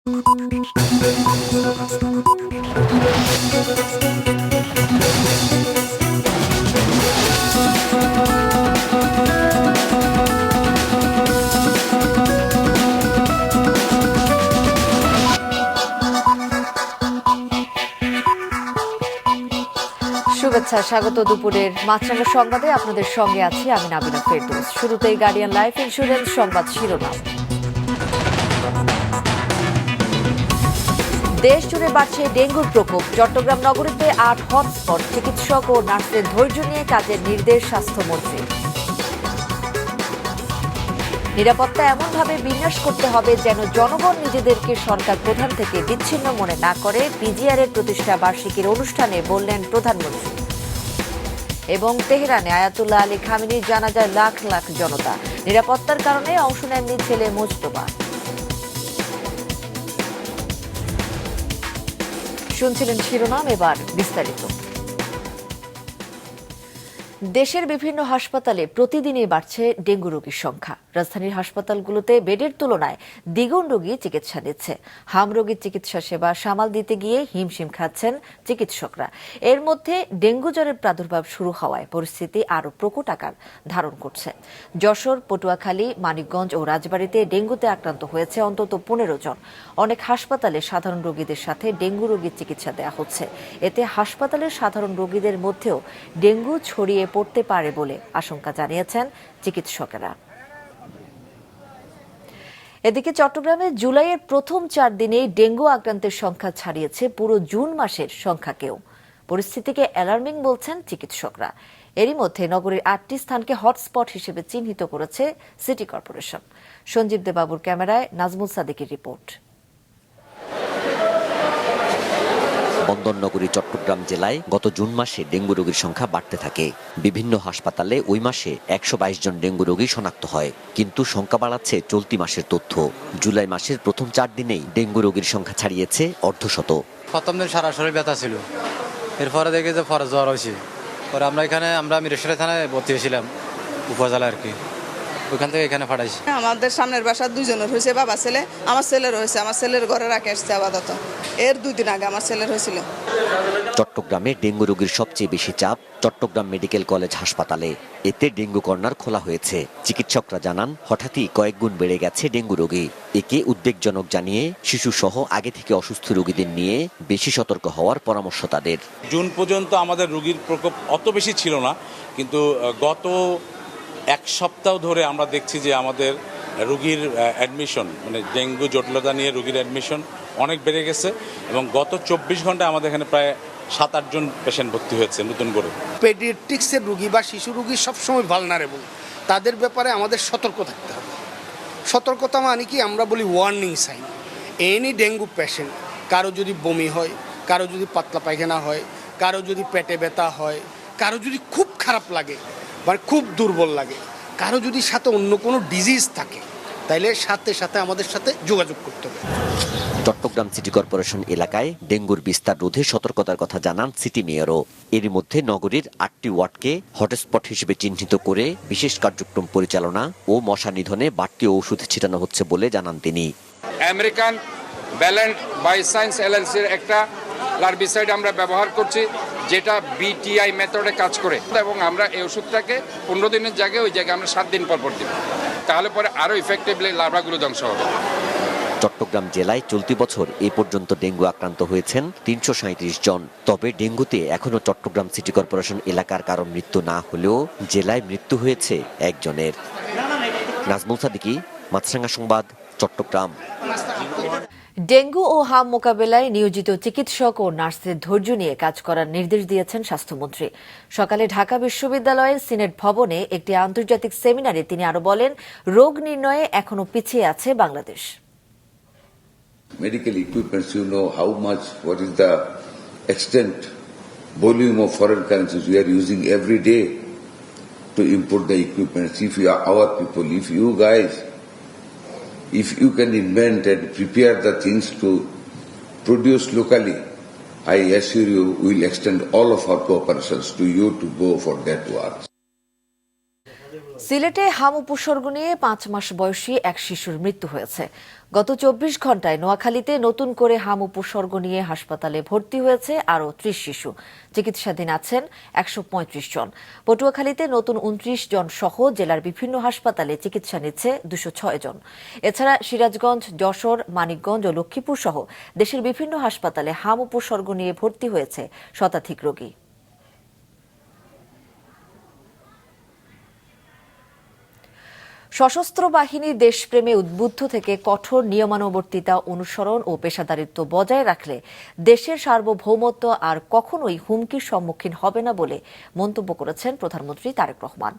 শুভেচ্ছা, স্বাগত দুপুরের মাছরাঙা সংবাদে। আপনাদের সঙ্গে আছি আমি নাবিনা ফেরদৌস। শুরুতেই গার্ডিয়ান লাইফ ইন্স্যুরেন্স সংবাদ শিরোনাম। দেশ জুড়ে বাড়ছে ডেঙ্গুর প্রকোপ। চট্টগ্রাম নগরীতে ৮ হটস্পট। চিকিৎসক ও নার্সের ধৈর্য নিয়ে কাজের নির্দেশ স্বাস্থ্যমন্ত্রী। নিরাপত্তা এমনভাবে বিন্যাস করতে হবে যেন জনগণ নিজেদেরকে সরকার প্রধান থেকে বিচ্ছিন্ন মনে না করে। পিজিআরের প্রতিষ্ঠা বার্ষিকীর অনুষ্ঠানে বললেন প্রধানমন্ত্রী। এবং তেহরানে আয়াতুল্লাহ আলী খামেনির জানাজায় লাখ লাখ জনতা। নিরাপত্তার কারণে অংশ নেননি ছেলে মুজতবা। শুনছিলেন শিরোনাম, এবার বিস্তারিত। দেশের বিভিন্ন হাসপাতালে প্রতিদিনই বাড়ছে ডেঙ্গু রোগীর সংখ্যা। রাজধানীর হাসপাতালগুলোতে বেডের তুলনায় দ্বিগুণ রোগী চিকিৎসা নিচ্ছে। হাম রোগীর চিকিৎসা সেবা সামাল দিতে গিয়ে হিমশিম খাচ্ছেন চিকিৎসকরা। এর মধ্যে ডেঙ্গু জ্বরের প্রাদুর্ভাব শুরু হওয়ায় পরিস্থিতি আরও প্রকট আকার ধারণ করছে। যশোর, পটুয়াখালী, মানিকগঞ্জ ও রাজবাড়ীতে ডেঙ্গুতে আক্রান্ত হয়েছে অন্তত 15 জন। অনেক হাসপাতালে সাধারণ রোগীদের সাথে ডেঙ্গু রোগীর চিকিৎসা দেওয়া হচ্ছে। এতে হাসপাতালের সাধারণ রোগীদের মধ্যেও ডেঙ্গু ছড়িয়ে পড়তে পারে বলে আশঙ্কা জানিয়েছেন চিকিৎসকেরা। এদিকে চট্টগ্রামে জুলাইয়ের প্রথম 4 দিনেই ডেঙ্গু আক্রান্তের সংখ্যা ছাড়িয়েছে পুরো জুন মাসের সংখ্যাকেও। পরিস্থিতিকে অ্যালার্মিং বলছেন চিকিৎসকরা। এরই মধ্যে নগরীর 8টি স্থানকে হটস্পট হিসেবে চিহ্নিত করেছে সিটি কর্পোরেশন। সঞ্জীব দেবাবুর ক্যামেরায় নাজমুল সাদিকের রিপোর্ট। বন্দরনগরী চট্টগ্রাম জেলায় গত জুন মাসে ডেঙ্গু রোগীর সংখ্যা বাড়তে থাকে। বিভিন্ন হাসপাতালে ওই মাসে 122 জন ডেঙ্গু রোগী শনাক্ত হয়, কিন্তু সংখ্যা বাড়াচ্ছে চলতি মাসের তথ্য। জুলাই মাসের প্রথম 4 দিনেই ডেঙ্গু রোগীর সংখ্যা ছাড়িয়েছে অর্ধশত। প্রথম দিন সারা শরীর ব্যথা ছিল, এরপরে দেখে যে পরে জ্বর হয়েছে। পরে আমরা মিরেশ্বরী থানায় ভর্তি হয়েছিলাম, উপজেলা আর কি, ওইখান থেকে এখানে পাঠাইছি। আমাদের সামনের বাসার 2 জনের হয়েছে, বাবা ছেলে। আমার ছেলের হয়েছে, আমার ছেলের ঘরে রাখে আসছে আপাতত। এর 2 দিন আগে আমার ছেলের হয়েছিল। চট্টগ্রামে ডেঙ্গু রোগীর সবচেয়ে বেশি চাপ চট্টগ্রাম মেডিকেল কলেজ হাসপাতালে। এতে ডেঙ্গু কর্নার খোলা হয়েছে। চিকিৎসকরা জানান, হঠাৎই কয়েক গুণ বেড়ে গেছে ডেঙ্গু রোগী। একে উদ্বেগজনক জানিয়ে শিশুসহ আগে থেকে অসুস্থ রোগীদের নিয়ে বেশি সতর্ক হওয়ার পরামর্শ তাদের। জুন পর্যন্ত আমাদের রোগীর প্রকোপ অত বেশি ছিল না, কিন্তু গত 1 সপ্তাহ ধরে আমরা দেখছি যে আমাদের রোগীর অ্যাডমিশন, মানে ডেঙ্গু জটিলতা নিয়ে রোগীর অ্যাডমিশন অনেক বেড়ে গেছে। এবং গত 24 ঘন্টায় আমাদের এখানে প্রায় 7-8 জন পেশেন্ট ভর্তি হয়েছে নতুন করে। পেডিয়াট্রিক্সের রোগী বা শিশু রোগী সবসময় ভালনারেবল, তাদের ব্যাপারে আমাদের সতর্ক থাকতে হবে। সতর্কতা মানে কি, আমরা বলি warning sign. Any dengue patient, কারো যদি বমি হয়, কারো যদি পাতলা পায়খানা হয়, কারো যদি পেটে ব্যথা হয়, কারো যদি খুব খারাপ লাগে মানে খুব দুর্বল লাগে, কারো যদি সাথে অন্য কোনো ডিজিজ থাকে, তাইলে সাথে সাথে আমাদের সাথে যোগাযোগ করতে হবে। চট্টগ্রাম সিটি কর্পোরেশন এলাকায় ডেঙ্গুর বিস্তার রোধে সতর্কতার কথা জানান সিটি মেয়রও। এর মধ্যে নগরীর 8টি ওয়ার্ডকে হটস্পট হিসেবে চিহ্নিত করে বিশেষ কার্যক্রম পরিচালনা ও মশা নিধনে বাড়তি ঔষধ ছিটানো হচ্ছে বলে জানান তিনি। আমেরিকান ব্যালেন্ট বাইসাইন্স এলএলসির একটা লার্বিসাইড আমরা ব্যবহার করছি, যেটা বিটিআই মেথডে কাজ করে, এবং আমরা এই ওষুধটাকে 15 দিনের জায়গায় ওই জায়গায় আমরা 7 দিন পর দিব। তাহলে পরে আরও ইফেক্টিভলি লার্ভাগুলো ধ্বংস হবে। চট্টগ্রাম জেলায় চলতি বছর এ পর্যন্ত ডেঙ্গু আক্রান্ত হয়েছেন 337 জন। তবে ডেঙ্গুতে এখনো চট্টগ্রাম সিটি কর্পোরেশন এলাকার কারো মৃত্যু না হলেও জেলায় মৃত্যু হয়েছে 1 জনের। নাজমুল সাদিকি, মাছরাঙা সংবাদ, চট্টগ্রাম। ডেঙ্গু ও হাম মোকাবেলায় নিয়োজিত চিকিৎসক ও নার্সদের ধৈর্য নিয়ে কাজ করার নির্দেশ দিয়েছেন স্বাস্থ্যমন্ত্রী। সকালে ঢাকা বিশ্ববিদ্যালয়ের সিনেট ভবনে একটি আন্তর্জাতিক সেমিনারে তিনি আরো বলেন, রোগ নির্ণয়ে এখনো পিছিয়ে আছে Bangladesh. Medical equipments, you know how much, what is the extent, volume of foreign currencies we are using every day to import the equipments. If you are our people, if you guys, if you can invent and prepare the things to produce locally, I assure you we will extend all of our cooperations to you to go for that work. সিলেটে হাম উপসর্গ নিয়ে ৫ মাস বয়সী এক শিশুর মৃত্যু হয়েছে। গত ২৪ ঘন্টায় নোয়াখালীতে নতুন করে হাম উপসর্গ নিয়ে হাসপাতালে ভর্তি হয়েছে আরও ৩০ শিশু। চিকিৎসাধীন আছেন ১৩৫ জন। পটুয়াখালীতে নতুন ২৯ জন সহ জেলার বিভিন্ন হাসপাতালে চিকিৎসা নিচ্ছে ২০৬ জন। এছাড়া সিরাজগঞ্জ, যশোর, মানিকগঞ্জ ও লক্ষ্মীপুর সহ দেশের বিভিন্ন হাসপাতালে হাম উপসর্গ নিয়ে ভর্তি হয়েছে শতাধিক রোগী। সশস্ত্র বাহিনী দেশপ্রেমে উদ্বুদ্ধ থেকে কঠোর নিয়মানুবর্তিতা অনুসরণ ও পেশাদারিত্ব বজায় রাখলে দেশের সার্বভৌমত্ব আর কখনোই হুমকির সম্মুখীন হবে না বলে মন্তব্য করেছেন প্রধানমন্ত্রী Tarique Rahman.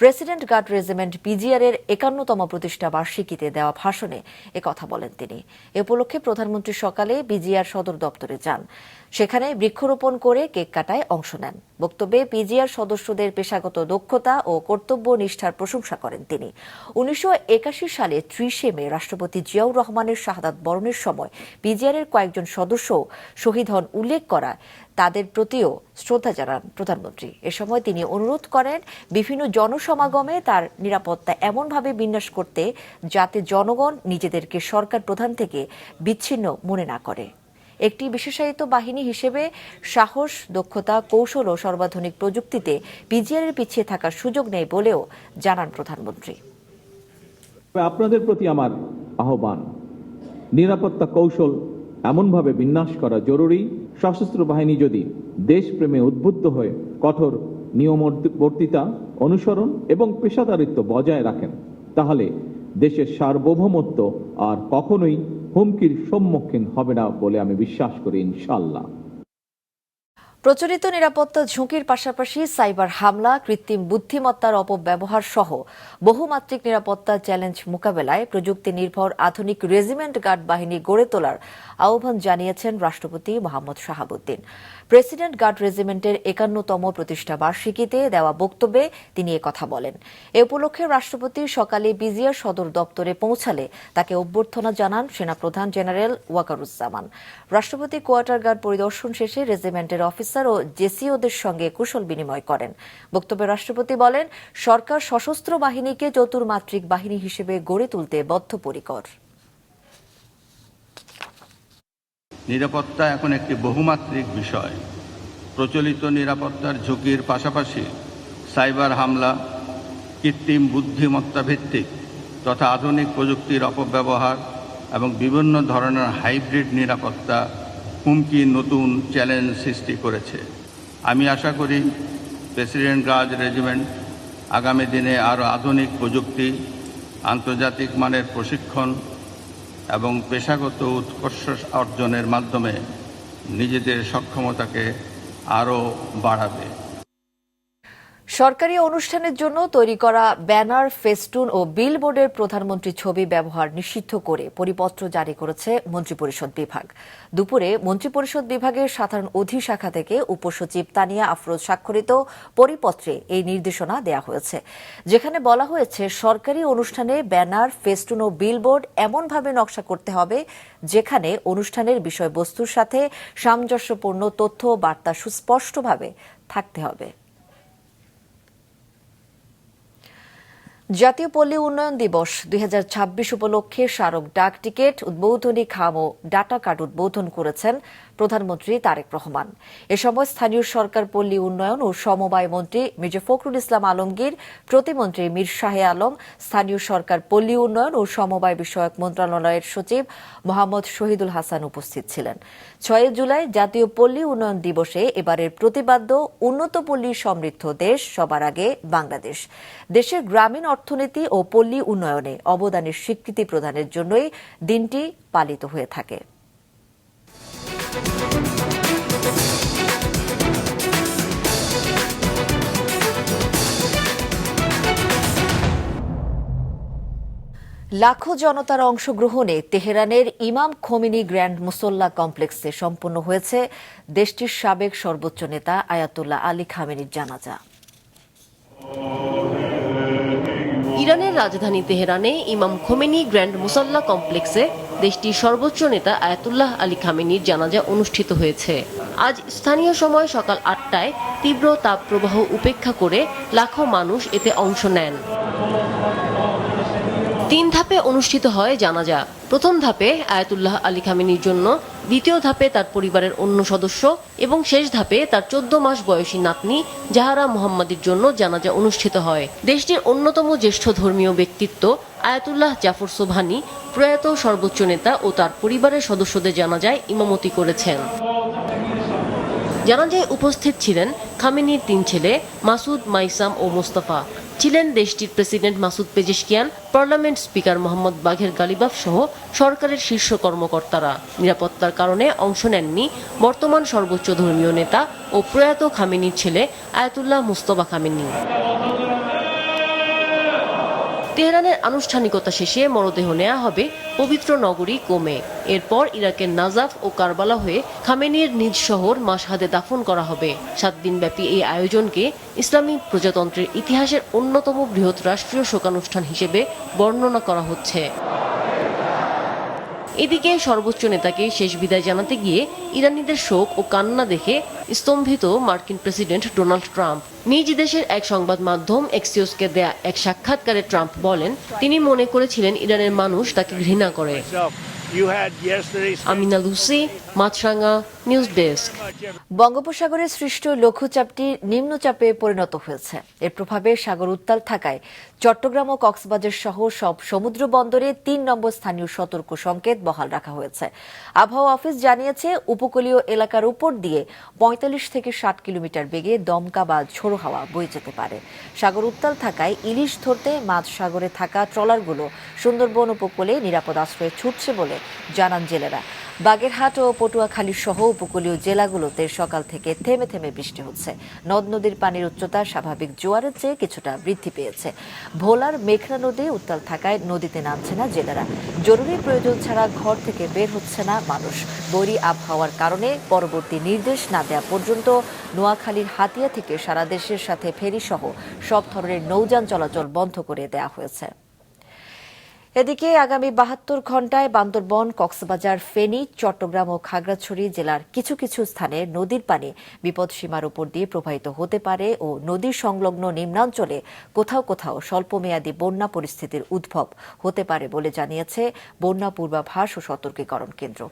President guard regiment PGR এর ৫১তম প্রতিষ্ঠা বার্ষিকীতে দেওয়া ভাষণে একথা বলেন তিনি। এ উপলক্ষে প্রধানমন্ত্রী সকালে পিজিআর সদর দপ্তরে যান। সেখানে বৃক্ষরোপণ করে কেক কাটায় অংশ নেন। বক্তব্যে পিজিআর সদস্যদের পেশাগত দক্ষতা ও কর্তব্য নিষ্ঠার প্রশংসা করেন তিনি। ১৯৮১ সালে ৩০ মে রাষ্ট্রপতি জিয়াউর রহমানের শাহাদাত বরণের সময় পিজিআর এর কয়েকজন সদস্য শহীদ হন উল্লেখ করা তাদের প্রতিও শ্রদ্ধা জানান প্রধানমন্ত্রী। এ সময় তিনি অনুরোধ করেন বিভিন্ন জনসমাগমে তার নিরাপত্তা এমনভাবে বিন্যাস করতে যাতে জনগণ নিজেদেরকে সরকার প্রধান থেকে বিচ্ছিন্ন মনে না করে। একটি বিশেষায়িত বাহিনী হিসেবে সাহস, দক্ষতা, কৌশল ও সর্বাধুনিক প্রযুক্তিতে পিজিআর এর পিছিয়ে থাকার সুযোগ নেই বলেও জানান প্রধানমন্ত্রী। আপনাদের প্রতি আমার আহ্বান, নিরাপত্তা কৌশল এমনভাবে বিন্যাস করা জরুরি, সশস্ত্র বাহিনী যদি দেশপ্রেমে উদ্বুদ্ধ হয়ে কঠোর নিয়মবর্তিতা অনুসরণ এবং পেশাদারিত্ব বজায় রাখেন, তাহলে দেশের সার্বভৌমত্ব আর কখনোই হুমকির সম্মুখীন হবে না বলে আমি বিশ্বাস করি, ইনশাআল্লাহ। প্রচলিত নিরাপত্তা ঝুঁকির পাশাপাশি সাইবার হামলা, কৃত্রিম বুদ্ধিমত্তার অপব্যবহার সহ বহুমাত্রিক নিরাপত্তা চ্যালেঞ্জ মোকাবেলায় প্রযুক্তি নির্ভর আধুনিক রেজিমেন্ট গার্ড বাহিনী গড়ে তোলার আহ্বান জানিয়েছেন রাষ্ট্রপতি মোহাম্মদ শাহাবুদ্দিন। প্রেসিডেন্ট গার্ড রেজিমেন্টের ৫১তম প্রতিষ্ঠা বার্ষিকীতে দেওয়া বক্তব্যে তিনি একথা বলেন। এ উপলক্ষে রাষ্ট্রপতি সকালে পিজিআর সদর দপ্তরে পৌঁছালে তাকে অভ্যর্থনা জানান সেনাপ্রধান জেনারেল ওয়াকারুজ্জামান। রাষ্ট্রপতি কোয়ার্টার গার্ড পরিদর্শন শেষে রেজিমেন্টের অফিসার ও জেসিওদের সঙ্গে কুশল বিনিময় করেন। বক্তব্যে রাষ্ট্রপতি বলেন, সরকার সশস্ত্র বাহিনীকে চতুর্মাত্রিক বাহিনী হিসেবে গড়ে তুলতে বদ্ধপরিকর। নিরাপত্তা এখন একটি বহুমাত্রিক বিষয়। প্রচলিত নিরাপত্তার ঝুঁকির পাশাপাশি সাইবার হামলা, কৃত্রিম বুদ্ধিমত্তা ভিত্তিক তথা আধুনিক প্রযুক্তির অপব্যবহার এবং বিভিন্ন ধরনের হাইব্রিড নিরাপত্তা হুমকি নতুন চ্যালেঞ্জ সৃষ্টি করেছে। আমি আশা করি প্রেসিডেন্ট গার্ড রেজিমেন্ট আগামী দিনে আরও আধুনিক প্রযুক্তি, আন্তর্জাতিক মানের প্রশিক্ষণ এবং পেশাগত উৎকর্ষ অর্জনের মাধ্যমে নিজেদের সক্ষমতাকে আরও বাড়াবে। সরকারি অনুষ্ঠানের জন্য তৈরি করা ব্যানার, ফেস্টুন ও বিলবোর্ডের প্রধানমন্ত্রীর ছবি ব্যবহার নিষিদ্ধ করে পরিপত্র জারি করেছে মন্ত্রিপরিষদ বিভাগ। দুপুরে মন্ত্রিপরিষদ বিভাগের সাধারণ অধিশাখা থেকে উপসচিব তানিয়া আফরোজ স্বাক্ষরিত পরিপত্রে এই নির্দেশনা দেওয়া হয়েছে, যেখানে বলা হয়েছে সরকারি অনুষ্ঠানে ব্যানার, ফেস্টুন ও বিলবোর্ড এমনভাবে নকশা করতে হবে যেখানে অনুষ্ঠানের বিষয়বস্তুর সাথে সামঞ্জস্যপূর্ণ তথ্য বার্তা সুস্পষ্টভাবে থাকতে হবে। জাতীয় পল্লী উন্নয়ন দিবস ২০২৬ উপলক্ষে স্মারক ডাক টিকিট, উদ্বোধনী খাম ও ডাটা কার্ড উদ্বোধন করেছেন প্রধানমন্ত্রী তারেক রহমান। এ সময় স্থানীয় সরকার, পল্লী উন্নয়ন ও সমবায় মন্ত্রী মির্জা ফখরুল ইসলাম আলমগীর, প্রতিমন্ত্রী মীর শাহে আলম, স্থানীয় সরকার, পল্লী উন্নয়ন ও সমবায় বিষয়ক মন্ত্রণালয়ের সচিব মোহাম্মদ শহীদুল হাসান উপস্থিত ছিলেন। ৬ জুলাই জাতীয় পল্লী উন্নয়ন দিবসে এবারের প্রতিপাদ্য উন্নত পল্লী সমৃদ্ধ দেশ, সবার আগে বাংলাদেশ। দেশের গ্রামীণ অর্থনীতি ও পল্লী উন্নয়নে অবদানের স্বীকৃতি প্রদানের জন্যই দিনটি পালিত হয়ে থাকে। লাখো জনতার অংশগ্রহণে তেহরানের ইমাম খোমেনি গ্র্যান্ড মুসল্লা কমপ্লেক্সে সম্পন্ন হয়েছে দেশটির সাবেক সর্বোচ্চ নেতা আয়াতুল্লাহ আলী খামেনির জানাজা। ইরানের রাজধানী তেহরানে ইমাম খোমেনি গ্র্যান্ড মুসল্লা কমপ্লেক্সে দেশটির সর্বোচ্চ নেতা আয়াতুল্লাহ আলী খামেনির জানাজা অনুষ্ঠিত হয়েছে। আজ স্থানীয় সময় সকাল ৮টায় তীব্র তাপপ্রবাহ উপেক্ষা করে লাখো মানুষ এতে অংশ নেন। তিন ধাপে অনুষ্ঠিত হয় জানাজা। প্রথম ধাপে আয়াতুল্লাহ আলী খামেনির জন্য, দ্বিতীয় ধাপে তার পরিবারের অন্য সদস্য এবং শেষ ধাপে তার 14 মাস বয়সী নাতনি জাহারা মুহাম্মাদির জন্য জানাজা অনুষ্ঠিত হয়। দেশটির অন্যতম জ্যেষ্ঠ ধর্মীয় ব্যক্তিত্ব আয়াতুল্লাহ জাফর সোবহানি প্রয়াত সর্বোচ্চ নেতা ও তার পরিবারের সদস্যদের জানাজায় ইমামতি করেছেন। জানাজায় উপস্থিত ছিলেন খামেনির 3 ছেলে মাসুদ, মাইসাম ও মোস্তফা। ছিলেন দেশটির president Masoud Pezeshkian, parliament speaker Mohammad বাঘের গালিবাফ সহ সরকারের শীর্ষ কর্মকর্তারা। নিরাপত্তার কারণে অংশ নেননি বর্তমান সর্বোচ্চ ধর্মীয় নেতা ও প্রয়াত খামেনির ছেলে আয়াতুল্লাহ মুস্তফা খামেনি। তেহরানের আনুষ্ঠানিকতা শেষে মরদেহ নেওয়া হবে পবিত্র নগরী কোমে। এরপর ইরাকের নাজাফ ও কারবালা হয়ে খামেনির নিজ শহর মাশহাদে দাফন করা হবে। 7 দিনব্যাপী এই আয়োজনকে ইসলামী প্রজাতন্ত্রের ইতিহাসের অন্যতম বৃহৎ রাষ্ট্রীয় শোকানুষ্ঠান হিসেবে বর্ণনা করা হচ্ছে। এদিকে সর্বোচ্চ নেতাকে শেষ বিদায় জানাতে গিয়ে ইরানিদের শোক ও কান্না দেখে স্তম্ভিত মার্কিন প্রেসিডেন্ট ডোনাল্ড ট্রাম্প। নিজ দেশের এক সংবাদ মাধ্যম এক্সিওসকে দেয়া এক সাক্ষাৎকারে ট্রাম্প বলেন, তিনি মনে করেছিলেন ইরানের মানুষ তাকে ঘৃণা করে। আমিনা লুসি, মাছরাঙা, নিউজ ডেস্ক। বঙ্গোপসাগরে সৃষ্ট লঘুচাপটি নিম্নচাপে পরিণত হয়েছে। এর প্রভাবে সাগর উত্তাল থাকায় চট্টগ্রাম ও কক্সবাজার সহ সব সমুদ্র বন্দরে 3 নম্বর স্থানীয় সতর্ক সংকেত বহাল রাখা হয়েছে। আবহাওয়া অফিস জানিয়েছে, উপকূলীয় এলাকার উপর দিয়ে 45 থেকে 60 কিলোমিটার বেগে দমকা বা ঝোড়ো হাওয়া বয়ে যেতে পারে। সাগর উত্তাল থাকায় ইলিশ ধরতে মাঝ সাগরে থাকা ট্রলারগুলো সুন্দরবন উপকূলে নিরাপদ আশ্রয়ে ছুটছে বলে জানান জেলেরা। বাগেরহাট ও পটুয়াখালী সহ উপকূলীয় জেলাগুলোতে সকাল থেকে থেমে থেমে বৃষ্টি হচ্ছে। নদ নদীর পানির উচ্চতা স্বাভাবিক জোয়ারের চেয়ে কিছুটা বৃদ্ধি পেয়েছে। ভোলার মেঘনা নদী উত্তাল থাকায় নদীতে নামছে না জেলেরা। জরুরি প্রয়োজন ছাড়া ঘর থেকে বের হচ্ছে না মানুষ। বৈরী আবহাওয়ার কারণে পরবর্তী নির্দেশ না দেওয়া পর্যন্ত নোয়াখালীর হাতিয়া থেকে সারা দেশের সাথে ফেরি সহ সব ধরনের নৌযান চলাচল বন্ধ করে দেওয়া হয়েছে। এদিকে আগামী 72 ঘণ্টায় বান্দরবন, কক্সবাজার, ফেনী, চট্টগ্রাম ও খাগড়াছড়ি জেলার কিছু কিছু স্থানে নদীর পানি বিপদসীমার উপর দিয়ে প্রবাহিত হতে পারে ও নদী সংলগ্ন নিম্নাঞ্চলে কোথাও কোথাও স্বল্পমেয়াদী বন্যা পরিস্থিতির উদ্ভব হতে পারে বলে জানিয়েছে বন্যা পূর্বাভাস ও সতর্কীকরণ কেন্দ্র।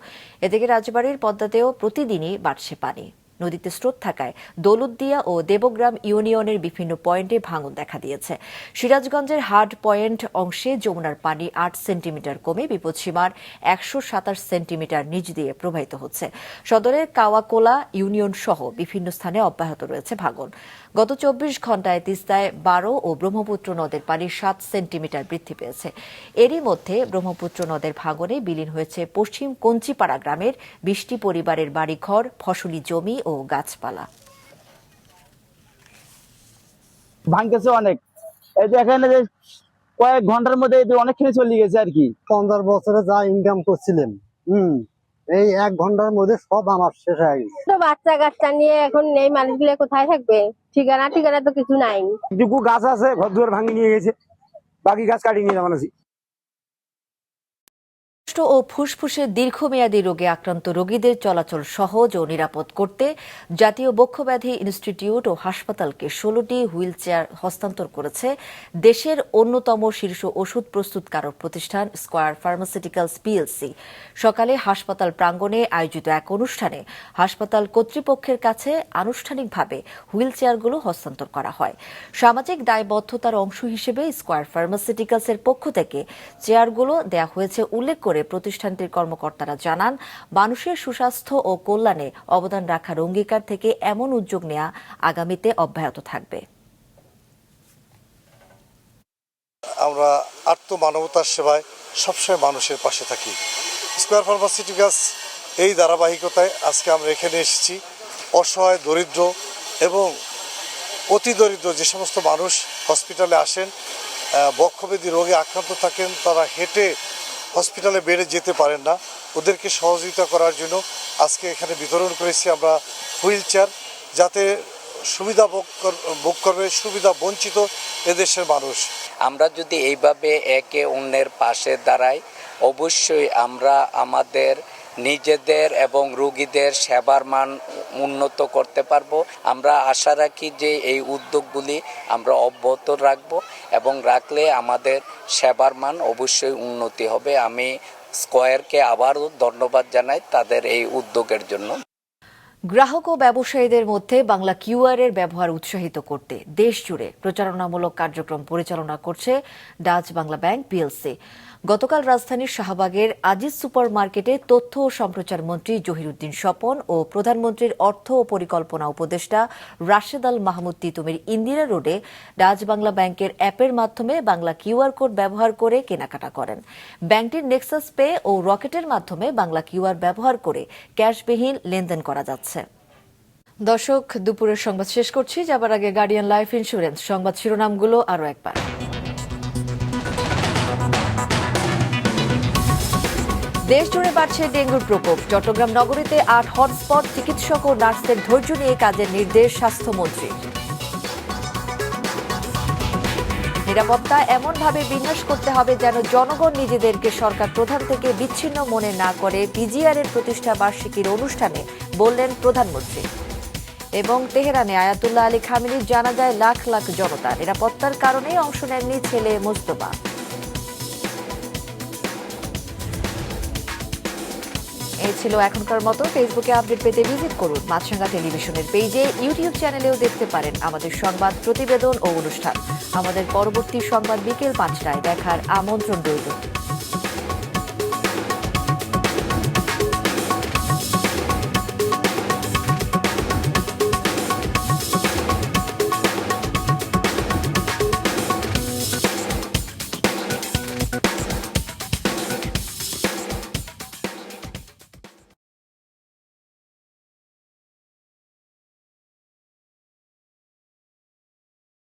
এদিকে রাজবাড়ীর পদ্মাতেও প্রতিদিনই বাড়ছে পানি। নদীতে স্রোত থাকায় দৌলতদিয়া ও দেবগ্রাম ইউনিয়নের বিভিন্ন পয়েন্টে ভাঙন দেখা দিয়েছে। সিরাজগঞ্জের হার্ড পয়েন্ট অংশে যমুনার পানি 8 সেন্টিমিটার কমে বিপদসীমার 127 সেন্টিমিটার নিচ দিয়ে প্রবাহিত হচ্ছে। সদরের কাওয়াকোলা ইউনিয়ন সহ বিভিন্ন স্থানে অব্যাহত রয়েছে ভাঙন। গত 24 ঘণ্টায় তিস্তায় 12 ও ব্রহ্মপুত্র নদের পানি 7 সেন্টিমিটার বৃদ্ধি পেয়েছে। এরই মধ্যে ব্রহ্মপুত্র নদের ভাঙনে বিলীন হয়েছে পশ্চিম কঞ্চিপাড়া গ্রামের 20টি পরিবারের বাড়িঘর, ফসলি জমি ও গাছপালা। ভাঙতেছে অনেক, এই যে এখানে যে কয়েক ঘন্টার মধ্যে অনেকখানি চলে গেছে আর কি। 15 বছরে যা ইনকাম করছিলেন এই 1 ঘন্টার মধ্যে সব আমার শেষ হয়ে গেছে। তো বাচ্চা কাচ্চা নিয়ে এখন নেই, মানুষগুলো কোথায় থাকবে? ঠিকানা তো কিছু নাই। যেটুকু গাছ আছে ঘর দুয়ার ভাঙি নিয়ে গেছে, বাকি গাছ কাটিয়ে নিয়ে যাওয়া আছে। ও ফুসফুসের দীর্ঘমেয়াদী রোগে আক্রান্ত রোগীদের চলাচল সহজ ও নিরাপদ করতে জাতীয় বক্ষব্যাধি ইনস্টিটিউট ও হাসপাতালকে 16টি হুইল চেয়ার হস্তান্তর করেছে দেশের অন্যতম শীর্ষ ওষুধ প্রস্তুতকারক প্রতিষ্ঠান স্কয়ার ফার্মাসিউটিক্যালস পিএলসি। সকালে হাসপাতাল প্রাঙ্গণে আয়োজিত এক অনুষ্ঠানে হাসপাতাল কর্তৃপক্ষের কাছে আনুষ্ঠানিকভাবে হুইল চেয়ারগুলো হস্তান্তর করা হয়। সামাজিক দায়বদ্ধতার অংশ হিসেবে স্কয়ার ফার্মাসিউটিক্যালসের পক্ষ থেকে চেয়ারগুলো দেয়া হয়েছে উল্লেখ করে প্রতিষ্ঠানটির কর্মকর্তারা জানান, মানুষের সুস্বাস্থ্য ও কল্যাণে অবদান রাখার অঙ্গীকার থেকে এমন উদ্যোগ নেওয়া আগামীতে অব্যাহত থাকবে। আমরা আত্মমানবতার সেবায় সবসময় মানুষের পাশে থাকি। স্কয়ার ফার্মাসিউটিক্যালস এই ধারাবাহিকতায় আজকে আমরা এখানে এসেছি। অসহায়, দরিদ্র এবং অতি দরিদ্র যে সমস্ত মানুষ হসপিটালে আসেন, বক্ষব্যাধি রোগে আক্রান্ত থাকেন, তারা হেঁটে হসপিটালে বেড়ে যেতে পারেন না, ওদেরকে সহযোগিতা করার জন্য আজকে এখানে বিতরণ করেছি আমরা হুইল চেয়ার, যাতে সুবিধা ভোগ করবে সুবিধা বঞ্চিত এদেশের মানুষ। আমরা যদি এইভাবে একে অন্যের পাশে দাঁড়াই, অবশ্যই আমরা আমাদের নিজেদের এবং রোগীদের সেবার মান উন্নত করতে পারবো। আমরা আশা রাখি যে এই উদ্যোগগুলি আমরা অব্যাহত রাখবো এবং রাখলে আমাদের সেবার মান অবশ্যই উন্নতি হবে। আমি স্কয়ারকে আবারও ধন্যবাদ জানাই তাদের এই উদ্যোগের জন্য। গ্রাহক ও ব্যবসায়ীদের মধ্যে বাংলা কিউআর এর ব্যবহার উৎসাহিত করতে দেশ জুড়ে প্রচারণামূলক কার্যক্রম পরিচালনা করছে ডাচ বাংলা ব্যাংক পিএলসি। গতকাল রাজধানীর শাহবাগের আজিজ সুপার মার্কেটে তথ্য ও সম্প্রচার মন্ত্রী জহিরুদ্দিন স্বপন ও প্রধানমন্ত্রীর অর্থ ও পরিকল্পনা উপদেষ্টা রাশেদ আল মাহমুদ তিতুমির ইন্দিরা রোডে ডাচ বাংলা ব্যাংকের অ্যাপের মাধ্যমে বাংলা কিউআর কোড ব্যবহার করে কেনাকাটা করেন। ব্যাংকটির নেক্সাস পে ও রকেটের মাধ্যমে বাংলা কিউআর ব্যবহার করে ক্যাশবিহীন লেনদেন করা যাচ্ছে। দর্শক, দুপুরের সংবাদ শেষ করছি। যাবার আগে গার্ডিয়ান লাইফ ইন্স্যুরেন্স সংবাদ শিরোনামগুলো আরও একবার। দেশ জুড়ে বাড়ছে ডেঙ্গুর প্রকোপ। চট্টগ্রাম নগরীতে 8 হটস্পট, চিকিৎসক ও নার্সদের ধৈর্য নিয়ে কাজের নির্দেশ স্বাস্থ্যমন্ত্রীর। নিরাপত্তা এমনভাবে বিন্যাস করতে হবে যেন জনগণ নিজেদেরকে সরকার প্রধান থেকে বিচ্ছিন্ন মনে না করে, পিজিআর এর প্রতিষ্ঠা বার্ষিকীর অনুষ্ঠানে বললেন প্রধানমন্ত্রী। এবং তেহরানে আয়াতুল্লাহ আলী খামেনির জানাজায় লাখ লাখ জনতা। নিরাপত্তার কারণেই অংশ নেননি ছেলে মোস্তফা। এই ছিল এখনকার মতো। ফেসবুকে আপডেট পেতে ভিজিট করুন মাছরাঙা টেলিভিশনের পেজে, ইউটিউব চ্যানেলেও দেখতে পারেন আমাদের সংবাদ, প্রতিবেদন ও অনুষ্ঠান। আমাদের পরবর্তী সংবাদ বিকেল 5টায় দেখার আমন্ত্রণ রইল।